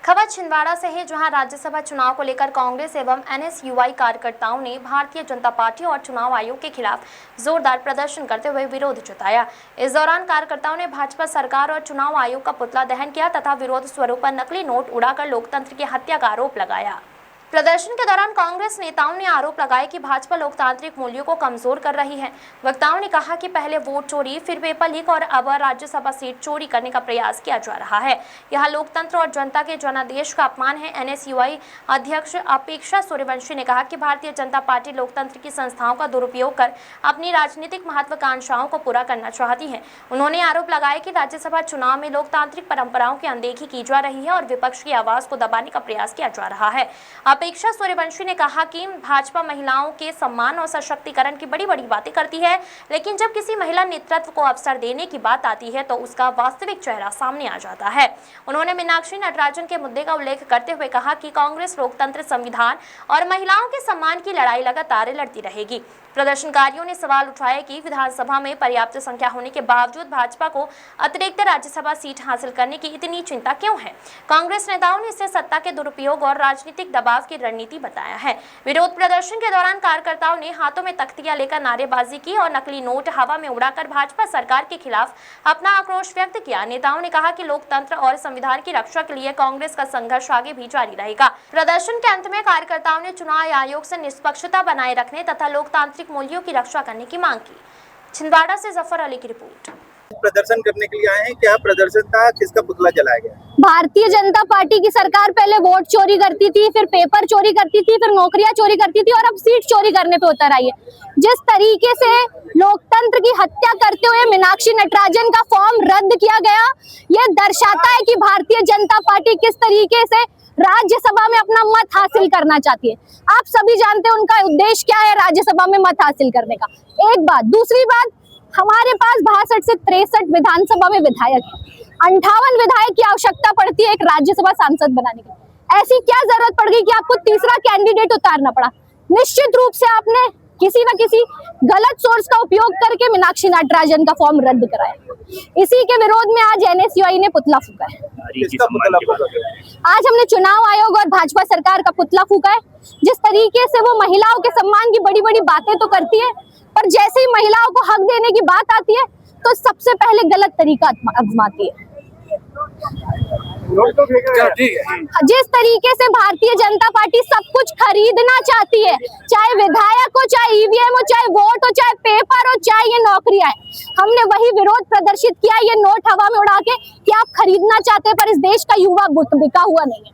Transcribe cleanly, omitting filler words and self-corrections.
खबर छिंदवाड़ा से है, जहां राज्यसभा चुनाव को लेकर कांग्रेस एवं एनएसयूआई कार्यकर्ताओं ने भारतीय जनता पार्टी और चुनाव आयोग के खिलाफ जोरदार प्रदर्शन करते हुए विरोध जताया। इस दौरान कार्यकर्ताओं ने भाजपा सरकार और चुनाव आयोग का पुतला दहन किया तथा विरोध स्वरूप नकली नोट उड़ाकर लोकतंत्र की हत्या का आरोप लगाया। प्रदर्शन के दौरान कांग्रेस नेताओं ने आरोप लगाया कि भाजपा लोकतांत्रिक मूल्यों को कमजोर कर रही है। वक्ताओं ने कहा कि पहले वोट चोरी, फिर पेपर लीक और अब राज्यसभा सीट चोरी करने का प्रयास किया जा रहा है। यह लोकतंत्र और जनता के जनादेश का अपमान है। एनएसयूआई अध्यक्ष अपेक्षा सूर्यवंशी ने कहा कि भारतीय जनता पार्टी लोकतंत्र की संस्थाओं का दुरुपयोग कर अपनी राजनीतिक महत्वाकांक्षाओं को पूरा करना चाहती है। उन्होंने आरोप लगाया कि राज्यसभा चुनाव में लोकतांत्रिक परंपराओं की अनदेखी की जा रही है और विपक्ष की आवाज को दबाने का प्रयास किया जा रहा है। अपेक्षा सूर्यवंशी ने कहा कि भाजपा महिलाओं के सम्मान और सशक्तिकरण की बड़ी बड़ी बातें करती है, लेकिन जब किसी महिला नेतृत्व को अवसर देने की बात आती है तो उसका वास्तविक चेहरा सामने आ जाता है। उन्होंने मीनाक्षी नटराजन के मुद्दे का उल्लेख करते हुए कहा कि कांग्रेस लोकतंत्र, संविधान और महिलाओं के सम्मान की लड़ाई लगातार लड़ती रहेगी। प्रदर्शनकारियों ने सवाल उठाया कि विधानसभा में पर्याप्त संख्या होने के बावजूद भाजपा को अतिरिक्त राज्यसभा सीट हासिल करने की इतनी चिंता क्यों है। कांग्रेस नेताओं ने इसे सत्ता के दुरुपयोग और राजनीतिक दबाव की रणनीति बताया है। विरोध प्रदर्शन के दौरान कार्यकर्ताओं ने हाथों में तख्तियां लेकर नारेबाजी की और नकली नोट हवा में उड़ाकर भाजपा सरकार के खिलाफ अपना आक्रोश व्यक्त किया। नेताओं ने कहा कि लोकतंत्र और संविधान की रक्षा के लिए कांग्रेस का संघर्ष आगे भी जारी रहेगा। प्रदर्शन के अंत में कार्यकर्ताओं ने चुनाव आयोग से निष्पक्षता बनाए रखने तथा लोकतांत्रिक मूल्यों की रक्षा करने की मांग की। छिंदवाड़ा से जफर अली की रिपोर्ट। प्रदर्शन करने के लिए आए हैं, क्या प्रदर्शन था, किसका पुतला जलाया गया? भारतीय जनता पार्टी की सरकार पहले वोट चोरी करती थी, फिर पेपर चोरी करती थी, फिर नौकरियां चोरी करती थी और अब सीट चोरी करने पे उतर आई है। जिस तरीके से लोकतंत्र की हत्या करते हुए मीनाक्षी नटराजन का फॉर्म रद्द किया गया, यह दर्शाता है कि भारतीय जनता पार्टी किस तरीके से राज्यसभा में अपना मत हासिल करना चाहती है। आप सभी जानते हैं उनका उद्देश्य क्या है राज्यसभा में मत हासिल करने का। एक बात, दूसरी बात, हमारे पास 62 से 63 विधानसभा में विधायक है। 58 विधायक की आवश्यकता पड़ती है एक राज्यसभा सांसद बनाने की। ऐसी क्या जरूरत पड़ गई कि आपको तीसरा कैंडिडेट उतारना पड़ा? निश्चित रूप से आपने किसी न किसी गलत सोर्स का उपयोग करके मीनाक्षी नटराजन का फॉर्म रद्द कराया। इसी के विरोध में आज एनएसयूआई ने पुतला फूका है। आज हमने चुनाव आयोग और भाजपा सरकार का पुतला फूका है। जिस तरीके से वो महिलाओं के सम्मान की बड़ी बड़ी बातें तो करती है, पर जैसे ही महिलाओं को हक देने की बात आती है तो सबसे पहले गलत तरीका आजमाती है। जिस तरीके से भारतीय जनता पार्टी सब कुछ खरीदना चाहती है, चाहे विधायक हो, चाहे ईवीएम हो, चाहे वोट हो, चाहे पेपर हो, चाहे ये नौकरियां है, हमने वही विरोध प्रदर्शित किया। ये नोट हवा में उड़ा के कि आप खरीदना चाहते हैं, पर इस देश का युवा बिका हुआ नहीं है।